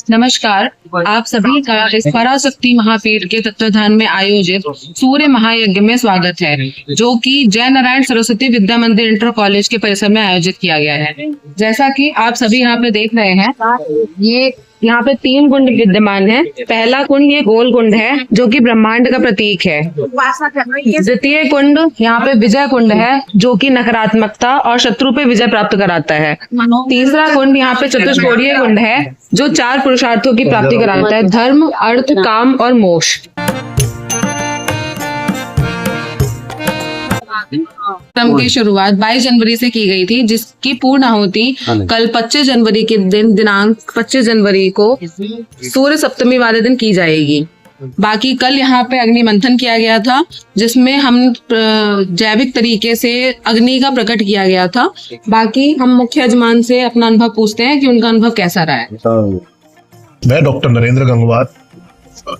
नमस्कार। आप सभी का इस पराशक्ति महापीठ के तत्वाधान में आयोजित सूर्य महायज्ञ में स्वागत है, जो कि जय नारायण सरस्वती विद्या मंदिर इंटर कॉलेज के परिसर में आयोजित किया गया है। जैसा कि आप सभी यहाँ पे देख रहे हैं, ये यहाँ पे 3 कुंड विद्यमान है। पहला कुंड ये गोल कुंड है, जो कि ब्रह्मांड का प्रतीक है। द्वितीय कुंड यहाँ पे विजय कुंड है, जो कि नकारात्मकता और शत्रु पे विजय प्राप्त कराता है। तीसरा कुंड यहाँ पे चतुष्कोणीय कुंड है, जो 4 पुरुषार्थों की प्राप्ति कराता है: धर्म, अर्थ, काम और मोक्ष। क्रम की शुरुआत 22 जनवरी से की गई थी, जिसकी पूर्ण आहुति कल 25 जनवरी के दिन दिनांक 25 जनवरी को सूर्य सप्तमी वाले दिन की जाएगी। बाकी कल यहाँ पे अग्नि मंथन किया गया था, जिसमें हम जैविक तरीके से अग्नि का प्रकट किया गया था। बाकी हम मुख्य यजमान से अपना अनुभव पूछते हैं कि उनका अनुभव कैसा रहा है। मैं डॉक्टर नरेंद्र गंगवार,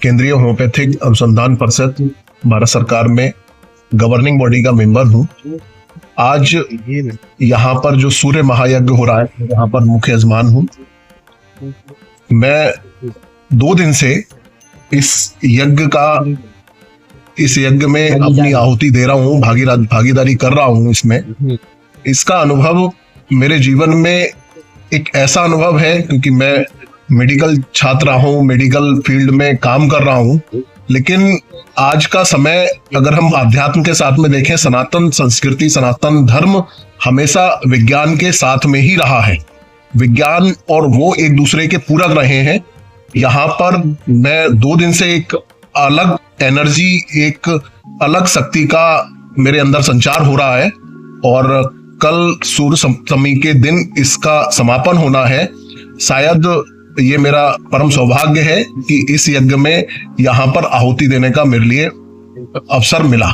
केंद्रीय होम्योपैथिक अनुसंधान परिषद भारत सरकार में गवर्निंग बॉडी का मेंबर हूँ। आज यहाँ पर जो सूर्य महायज्ञ हो रहा है, यहाँ पर मुख्य यजमान हूँ। मैं 2 दिन से इस यज्ञ में अपनी आहुति दे रहा हूँ, भागीदारी कर रहा हूँ इसमें। इसका अनुभव मेरे जीवन में एक ऐसा अनुभव है, क्योंकि मैं मेडिकल छात्र रहा हूँ, मेडिकल फील्ड में काम कर रहा हूँ, लेकिन आज का समय अगर हम आध्यात्म के साथ में देखें, सनातन संस्कृति, सनातन धर्म हमेशा विज्ञान के साथ में ही रहा है। विज्ञान और वो एक दूसरे के पूरक रहे हैं। यहाँ पर मैं 2 दिन से एक अलग एनर्जी, एक अलग शक्ति का मेरे अंदर संचार हो रहा है, और कल सूर्य सप्तमी के दिन इसका समापन होना है। शायद ये मेरा परम सौभाग्य है कि इस यज्ञ में यहाँ पर आहुति देने का मेरे लिए अवसर मिला।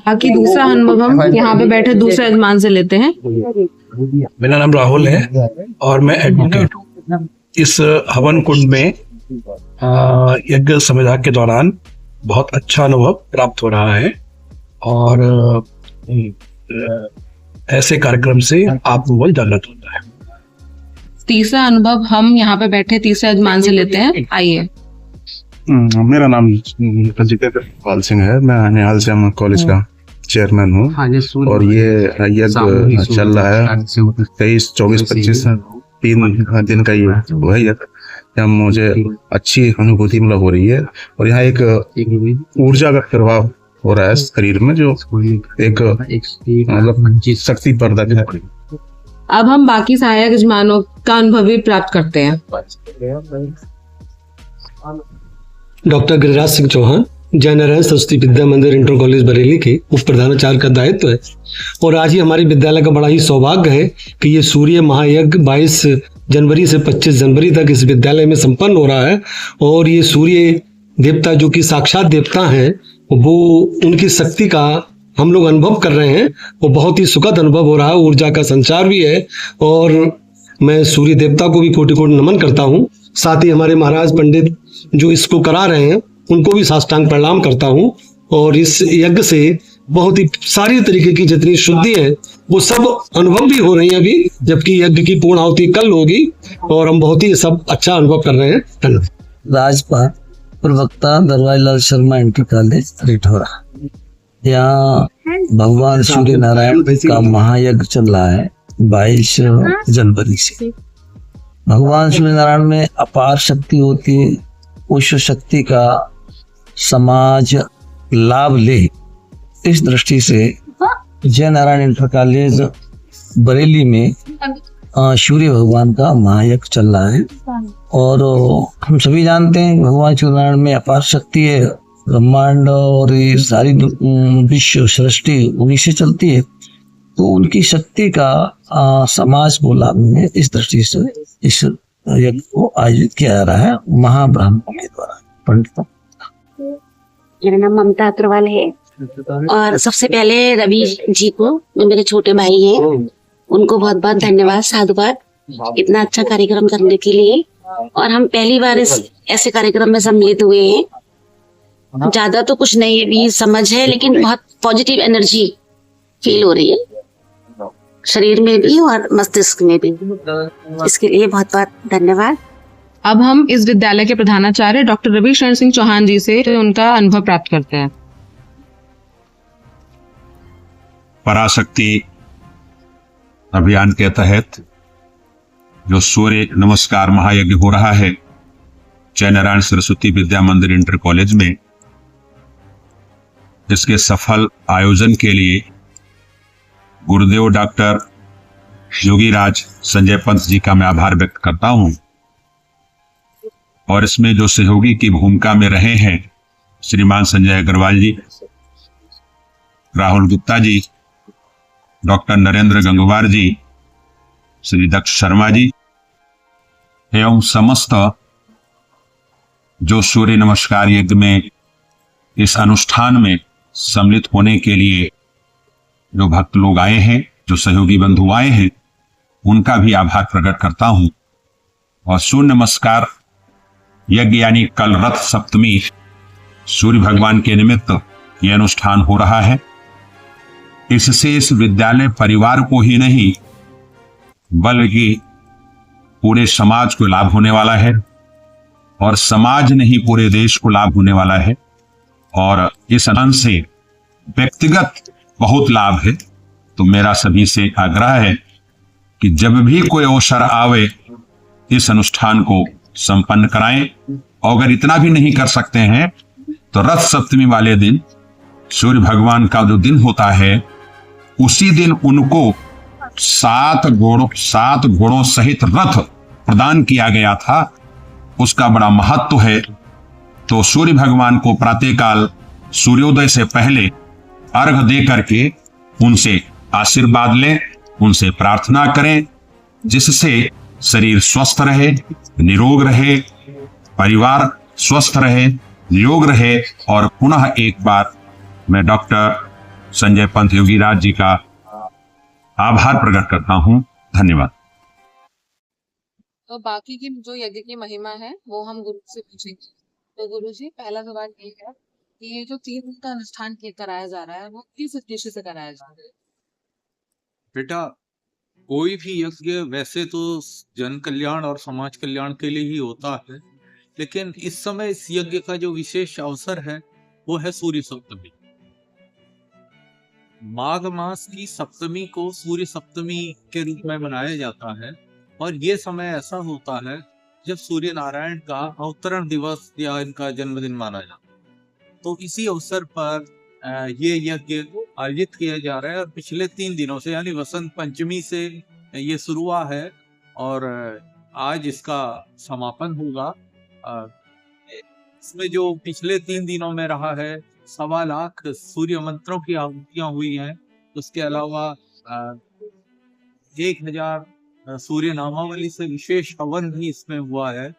बाकी दूसरा अनुभव हम यहाँ पे बैठे दूसरे यजमान से लेते हैं। मेरा नाम राहुल है और मैं एडवोकेट हूँ। इस हवन कुंड में यज्ञ संविधा के दौरान बहुत अच्छा अनुभव प्राप्त हो रहा है, और ऐसे कार्यक्रम से आत्मबल जागृत होता है। तीसरा अनुभव हम यहाँ पे बैठे तीसरे यजमान से लेते हैं। आइए। मेरा नाम पाल सिंह है। मैं निहाल श्याम कॉलेज का चेयरमैन हूँ, और ये यज्ञ चल रहा है 23, 24, 25 3 दिन का ये वो है यज्ञ। यहाँ मुझे अच्छी अनुभूति मतलब हो रही है, और यहाँ एक ऊर्जा का प्रभाव हो रहा है शरीर में, जो एक मतलब शक्ति प्रदान है। अब हम बाकी सहायक यजमानों का अनुभव भी प्राप्त करते हैं। डॉक्टर गिरिराज सिंह चौहान, जय नारायण सरस्वती विद्या मंदिर इंटर कॉलेज बरेली के उप प्रधानाचार्य का दायित्व है, और आज ही हमारे विद्यालय का बड़ा ही सौभाग्य है कि ये सूर्य महायज्ञ 22 जनवरी से 25 जनवरी तक इस विद्यालय में संपन्न हो रहा है। और ये सूर्य देवता, जो कि साक्षात देवता हैं, वो उनकी शक्ति का हम लोग अनुभव कर रहे हैं। वो बहुत ही सुखद अनुभव हो रहा है, ऊर्जा का संचार भी है, और मैं सूर्य देवता को भी कोटि कोटि नमन करता हूँ। साथ ही हमारे महाराज पंडित जो इसको करा रहे हैं, उनको भी साष्टांग प्रणाम करता हूँ। और इस यज्ञ से बहुत ही सारी तरीके की जितनी शुद्धि है वो सब अनुभव भी हो रही है अभी, जबकि यज्ञ की पूर्ण आहुति कल होगी, और हम बहुत ही सब अच्छा अनुभव कर रहे हैं। धन्यवाद। राजपाल प्रवक्ता दरबार लाल शर्मा इंटर कॉलेज रिठौरा। यहाँ भगवान सूर्य नारायण का महायज्ञ चल रहा है 22 जनवरी से। भगवान सूर्य नारायण में अपार शक्ति होती है। उस शक्ति का समाज लाभ ले, इस दृष्टि से जय नारायण इंटर कॉलेज बरेली में सूर्य भगवान का महायज्ञ चल रहा है। और हम सभी जानते हैं भगवान सूर्य नारायण में अपार शक्ति है। ब्रह्मांड और ये सारी विश्व सृष्टि उन्हीं से चलती है, तो उनकी शक्ति का समाज को लाभ में, इस दृष्टि से इस यज्ञ को आयोजित किया जा रहा है महाब्राह्मणों के द्वारा। पंडित, मेरा नाम ममता अग्रवाल है, और सबसे पहले रवि जी को, जो मेरे छोटे भाई हैं, उनको बहुत बहुत धन्यवाद, साधुवाद, इतना अच्छा कार्यक्रम करने के लिए। और हम पहली बार इस ऐसे कार्यक्रम में सम्मिलित हुए हैं। ज्यादा तो कुछ नहीं भी समझ है, लेकिन बहुत पॉजिटिव एनर्जी फील हो रही है शरीर में भी और मस्तिष्क में भी। इसके लिए बहुत बहुत धन्यवाद। अब हम इस विद्यालय के प्रधानाचार्य डॉक्टर रवि शरण सिंह चौहान जी से उनका अनुभव प्राप्त करते हैं। पराशक्ति अभियान के तहत जो सूर्य नमस्कार महायज्ञ हो रहा है जय नारायण सरस्वती विद्या मंदिर इंटर कॉलेज में, इसके सफल आयोजन के लिए गुरुदेव डॉक्टर योगीराज संजय पंत जी का मैं आभार व्यक्त करता हूं। और इसमें जो सहयोगी की भूमिका में रहे हैं श्रीमान संजय अग्रवाल जी, राहुल गुप्ता जी, डॉक्टर नरेंद्र गंगवार जी, श्री दक्ष शर्मा जी एवं समस्त जो सूर्य नमस्कार यज्ञ में इस अनुष्ठान में सम्मिलित होने के लिए जो भक्त लोग आए हैं, जो सहयोगी बंधु आए हैं, उनका भी आभार प्रकट करता हूं। और सूर्य नमस्कार यज्ञ यानी कल रथ सप्तमी सूर्य भगवान के निमित्त यह अनुष्ठान हो रहा है। इससे इस विद्यालय परिवार को ही नहीं बल्कि पूरे समाज को लाभ होने वाला है, और समाज नहीं पूरे देश को लाभ होने वाला है। और इस अनंत से व्यक्तिगत बहुत लाभ है। तो मेरा सभी से आग्रह है कि जब भी कोई अवसर आवे इस अनुष्ठान को संपन्न कराएं। और अगर इतना भी नहीं कर सकते हैं तो रथ सप्तमी वाले दिन सूर्य भगवान का जो दिन होता है उसी दिन उनको 7 घोड़ों सहित रथ प्रदान किया गया था। उसका बड़ा महत्व है। तो सूर्य भगवान को प्रातःकाल सूर्योदय से पहले अर्घ दे करके उनसे आशीर्वाद लें, उनसे प्रार्थना करें, जिससे शरीर स्वस्थ रहे, निरोग रहे, परिवार स्वस्थ रहे, निरोग रहे। और पुनः एक बार मैं डॉक्टर संजय पंत योगीराज जी का आभार प्रकट करता हूं। धन्यवाद। तो बाकी की जो यज्ञ की महिमा है वो हम गुरु से पूछेंगे। तो गुरु जी, पहला सवाल ये है कि ये जो 3 दिन का अनुष्ठान कराया जा रहा है वो किस उद्देश्य से कराया जा रहा है? बेटा, कोई भी यज्ञ वैसे तो जन कल्याण और समाज कल्याण के लिए ही होता है, लेकिन इस समय इस यज्ञ का जो विशेष अवसर है वो है सूर्य सप्तमी। माघ मास की सप्तमी को सूर्य सप्तमी के रूप में मनाया जाता है। और ये समय ऐसा होता है जब सूर्य नारायण का अवतरण दिवस या इनका जन्मदिन माना जाता है। तो इसी अवसर पर ये यज्ञ आयोजित किया जा रहा है। और पिछले 3 दिनों से यानी वसंत पंचमी से ये शुरू हुआ है और आज इसका समापन होगा। इसमें जो पिछले 3 दिनों में रहा है 1.25 लाख सूर्य मंत्रों की आहुतियां हुई हैं। उसके अलावा 1000 सूर्य नामावली से विशेष हवन भी इसमें हुआ है।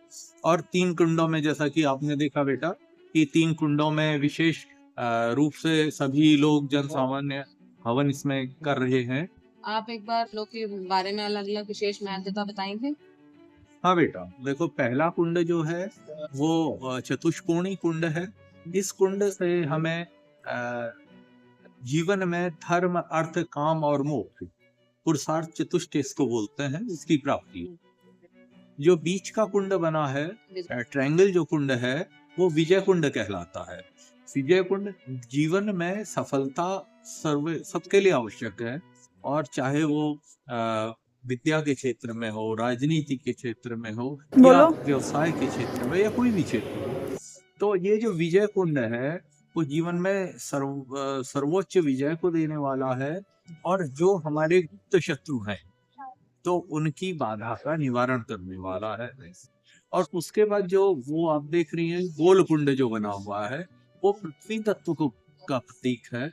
और 3 कुंडों में, जैसा कि आपने देखा बेटा, कि 3 कुंडों में विशेष रूप से सभी लोग जन सामान्य हवन इसमें कर रहे हैं। आप एक बार लोग के बारे में अलग अलग विशेष महत्वता बताएंगे? हाँ बेटा, देखो, पहला कुंड जो है वो चतुष्कोणी कुंड है। इस कुंड से हमें जीवन में धर्म, अर्थ, काम और मोक्ष, पुरुषार्थ चतुष्ट इसको बोलते हैं, इसकी प्राप्ति। जो बीच का कुंड बना है, ट्रायंगल जो कुंड है, वो विजय कुंड कहलाता है। विजय कुंड जीवन में सफलता सबके लिए आवश्यक है। और चाहे वो विद्या के क्षेत्र में हो, राजनीति के क्षेत्र में हो, या व्यवसाय के क्षेत्र में, या कोई भी क्षेत्र हो। तो ये जो विजय कुंड है वो जीवन में सर्वोच्च विजय को देने वाला है। और जो हमारे गुप्त शत्रु हैं तो उनकी बाधा का निवारण करने वाला है। और उसके बाद जो वो आप देख रही हैं गोल कुंड जो बना हुआ है, वो पृथ्वी तत्व का प्रतीक है।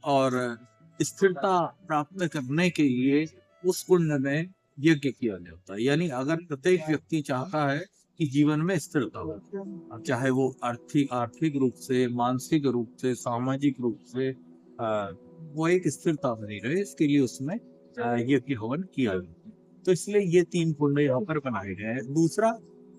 और स्थिरता प्राप्त करने के लिए उस कुंड में यज्ञ किया जाता है। यानी अगर प्रत्येक व्यक्ति चाहता है कि जीवन में स्थिरता हो, चाहे वो आर्थिक रूप से, मानसिक रूप से, सामाजिक रूप से वो एक स्थिरता बनी रहे, इसके लिए उसमें यज्ञ हवन किया जाता है। तो इसलिए ये 3 कुंड यहाँ पर बनाए गए हैं। दूसरा,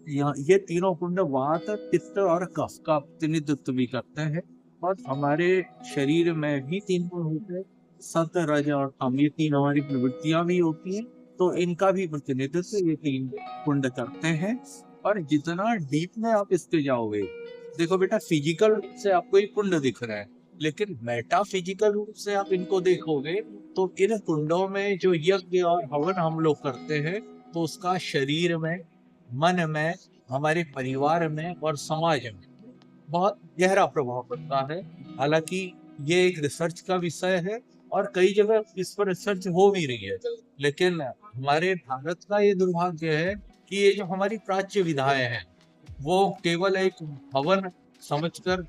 ये तीनों कुंड वात, पित्त और कफ का प्रतिनिधित्व भी करते हैं। और हमारे शरीर में भी 3 कुंड होते हैं, सत, रज और तम। ये 3 हमारी प्रवृत्तियां भी होती हैं, तो इनका भी प्रतिनिधित्व ये 3 कुंड करते हैं। और जितना डीप में आप इसके जाओगे, देखो बेटा, फिजिकल रूप से आपको एक कुंड दिख रहा है, लेकिन मेटाफिजिकल रूप से आप इनको देखोगे तो इन कुंडों में जो यज्ञ और हवन हम लोग करते हैं, तो उसका शरीर में, मन में, हमारे परिवार में और समाज में बहुत गहरा प्रभाव पड़ता है। हालांकि ये एक रिसर्च का विषय है और कई जगह इस पर रिसर्च हो भी रही है, लेकिन हमारे भारत का ये दुर्भाग्य है कि ये जो हमारी प्राच्य विधाएं हैं वो केवल एक हवन समझकर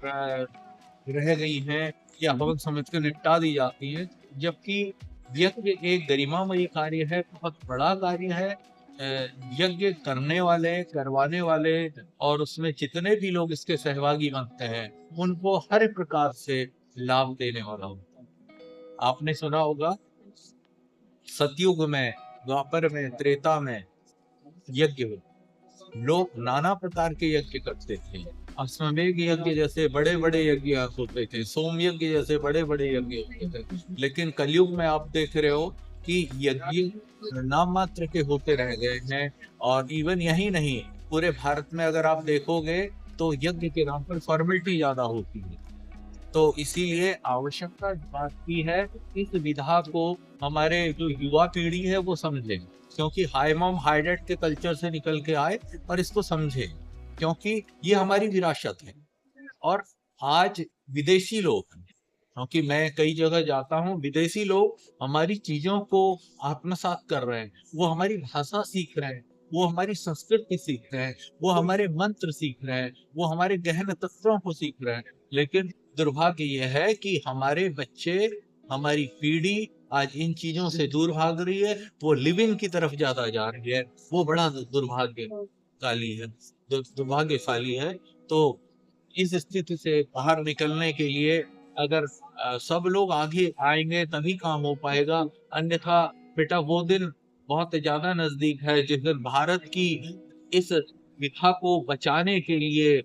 रह गई हैं या हवन समझकर निपटा दी जाती है, जबकि यज्ञ एक गरिमामयी कार्य है, बहुत बड़ा कार्य है। यज्ञ करने वाले, करवाने वाले और उसमें जितने भी लोग इसके सहभागी बनते हैं, उनको हर प्रकार से लाभ देने वाला होता है। आपने सुना होगा सतयुग में, द्वापर में, त्रेता में यज्ञ हुए, लोग नाना प्रकार के यज्ञ करते थे। अश्वमेध यज्ञ जैसे बड़े बड़े यज्ञ होते थे, सोम यज्ञ जैसे बड़े बड़े यज्ञ होते थे, लेकिन कलयुग में आप देख रहे हो कि यज्ञ नाम मात्र के होते रह गए हैं। और इवन यही नहीं, पूरे भारत में अगर आप देखोगे तो यज्ञ के नाम पर फॉर्मेलिटी ज्यादा होती है। तो इसीलिए आवश्यकता इस बात की है इस विधा को हमारे जो युवा पीढ़ी है वो समझे, क्योंकि हाई मॉम हाई डैड के कल्चर से निकल के आए और इसको समझे, क्योंकि ये हमारी विरासत है। और आज विदेशी लोग, क्योंकि मैं कई जगह जाता हूँ, विदेशी लोग हमारी चीजों को आत्मसात कर रहे हैं, वो हमारी भाषा सीख रहे हैं, वो हमारी संस्कृति सीख रहे हैं, वो हमारे मंत्र सीख रहे हैं, वो हमारे गहन तत्वों को सीख रहे हैं। लेकिन दुर्भाग्य यह है कि हमारे बच्चे, हमारी पीढ़ी आज इन चीजों से दूर भाग रही है, वो लिविंग की तरफ ज्यादा जा रही है। वो बड़ा दुर्भाग्यशाली है। तो इस स्थिति से बाहर निकलने के लिए अगर सब लोग आगे आएंगे तभी काम हो पाएगा, अन्यथा बेटा वो दिन बहुत ज्यादा नजदीक है जिस दिन भारत की इस विधा को बचाने के लिए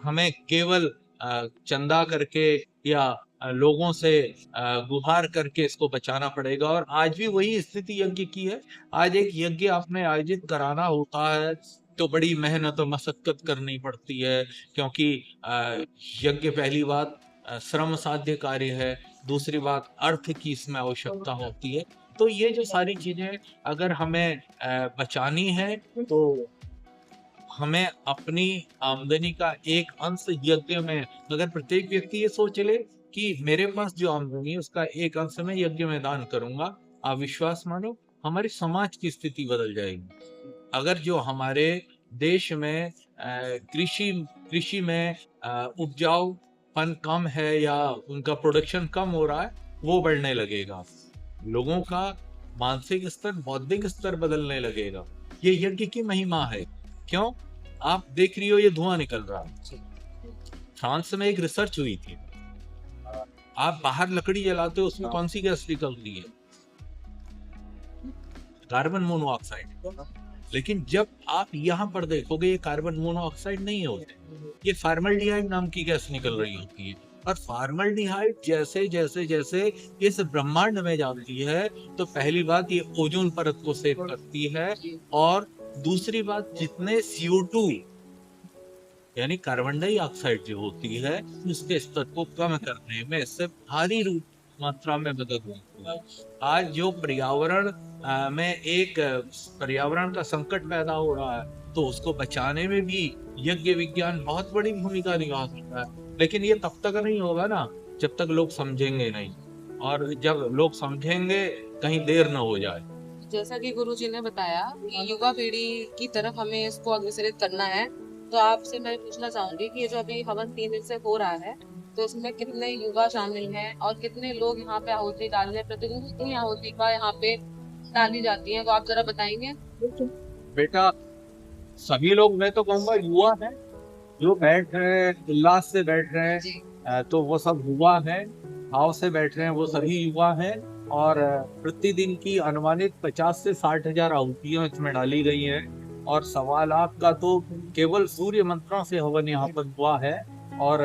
हमें केवल चंदा करके या लोगों से गुहार करके इसको बचाना पड़ेगा। और आज भी वही स्थिति यज्ञ की है। आज एक यज्ञ आपने आयोजित कराना होता है तो बड़ी मेहनत और मशक्कत करनी पड़ती है, क्योंकि यज्ञ पहली बात श्रम साध्य कार्य है, दूसरी बात अर्थ की इसमें आवश्यकता होती है। तो ये जो सारी चीजें अगर हमें बचानी है तो हमें अपनी आमदनी का एक अंश यज्ञ में, अगर प्रत्येक व्यक्ति ये सोच ले कि मेरे पास जो आमदनी है उसका एक अंश मैं यज्ञ में दान करूंगा, आप विश्वास मानो हमारे समाज की स्थिति बदल जाएगी। अगर जो हमारे देश में कृषि में उपजाऊपन कम है या उनका प्रोडक्शन कम हो रहा है, वो बढ़ने लगेगा, लोगों का मानसिक स्तर, बौद्धिक स्तर बदलने लगेगा। ये यज्ञ की महिमा है। क्यों? आप देख रही हो ये धुआं निकल रहा है। फ्रांस में एक रिसर्च हुई थी, आप बाहर लकड़ी जलाते हो उसमें कौन सी गैस निकलती है? Carbon monoxide. लेकिन जब आप यहाँ पर देखोगे ये कार्बन मोनोऑक्साइड नहीं होते, ये फॉर्मल्डिहाइड नाम की गैस निकल रही होती है। और फॉर्मल्डिहाइड जैसे जैसे जैसे इस ब्रह्मांड में जाती है तो पहली बात ये ओजोन परत को सेव करती है, और दूसरी बात जितने CO2 यानी कार्बन डाइऑक्साइड जो होती है उसके स्तर को कम करने में इससे भारी रूप मात्रा में मदद होती है। आज जो पर्यावरण में एक पर्यावरण का संकट पैदा हो रहा है तो उसको बचाने में भी यज्ञ विज्ञान बहुत बड़ी भूमिका निभा सकता है। लेकिन ये तब तक नहीं होगा ना जब तक लोग समझेंगे नहीं, और जब लोग समझेंगे कहीं देर न हो जाए। जैसा कि गुरुजी ने बताया कि युवा पीढ़ी की तरफ हमें इसको अग्रसरित करना है, तो आपसे मैं पूछना चाहूंगी कि ये जो अभी हवन 3 दिन से हो रहा है तो इसमें कितने युवा शामिल हैं और कितने लोग यहाँ पे आहुति डाल रहे हैं, प्रतिदिन कितनी आहुति का यहाँ पे डाली जाती है, तो आप जरा बताएंगे। बेटा सभी लोग, मैं तो कहूँगा युवा है जो बैठ रहे हैं, उल्लास से बैठ रहे हैं, तो वो सब युवा है, भाव से बैठ रहे हैं, वो सभी युवा हैं। और प्रतिदिन की अनुमानित 50 से 60 हजार आहुतियां इसमें डाली गई हैं, और 1.25 लाख का तो केवल सूर्य मंत्रों से हवन यहाँ पर हुआ है। और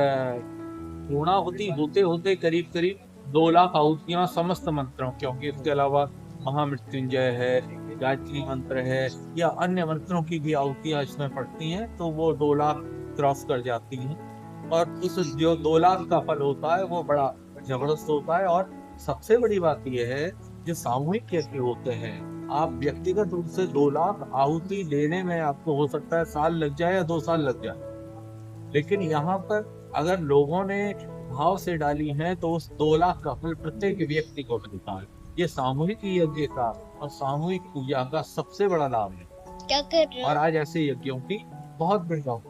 पूर्णाहुति होते होते करीब करीब 2 लाख आहुतियां समस्त मंत्रों, क्योंकि इसके अलावा महामृत्युंजय है, गायत्री मंत्र है या अन्य मंत्रों की भी आहुतियां इसमें पड़ती हैं तो वो 2 लाख क्रॉस कर जाती हैं। और उस जो 2 लाख का फल होता है वो बड़ा जबरदस्त होता है। और सबसे बड़ी बात यह है जो सामूहिक यज्ञ होते हैं, आप व्यक्तिगत रूप से 2 लाख आहुति देने में आपको हो सकता है साल लग जाए या 2 साल लग जाए, लेकिन यहाँ पर अगर लोगों ने भाव से डाली है तो उस 2 लाख का फल प्रत्येक व्यक्ति को मिलता है। ये सामूहिक यज्ञ का और सामूहिक पूजा का सबसे बड़ा लाभ है। क्या कर रहे और आज ऐसे यज्ञों की बहुत बढ़िया।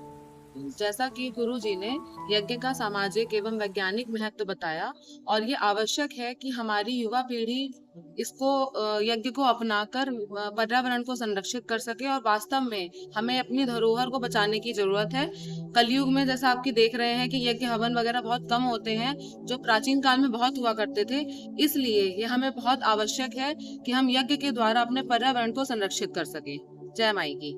जैसा कि गुरु जी ने यज्ञ का सामाजिक एवं वैज्ञानिक महत्व बताया और ये आवश्यक है कि हमारी युवा पीढ़ी इसको यज्ञ को अपनाकर पर्यावरण को संरक्षित कर सके और वास्तव में हमें अपनी धरोहर को बचाने की जरूरत है। कलयुग में जैसा आपकी देख रहे हैं कि यज्ञ हवन वगैरह बहुत कम होते हैं जो प्राचीन काल में बहुत हुआ करते थे, इसलिए ये हमें बहुत आवश्यक है कि हम यज्ञ के द्वारा अपने पर्यावरण को संरक्षित कर सकें। जय माई की।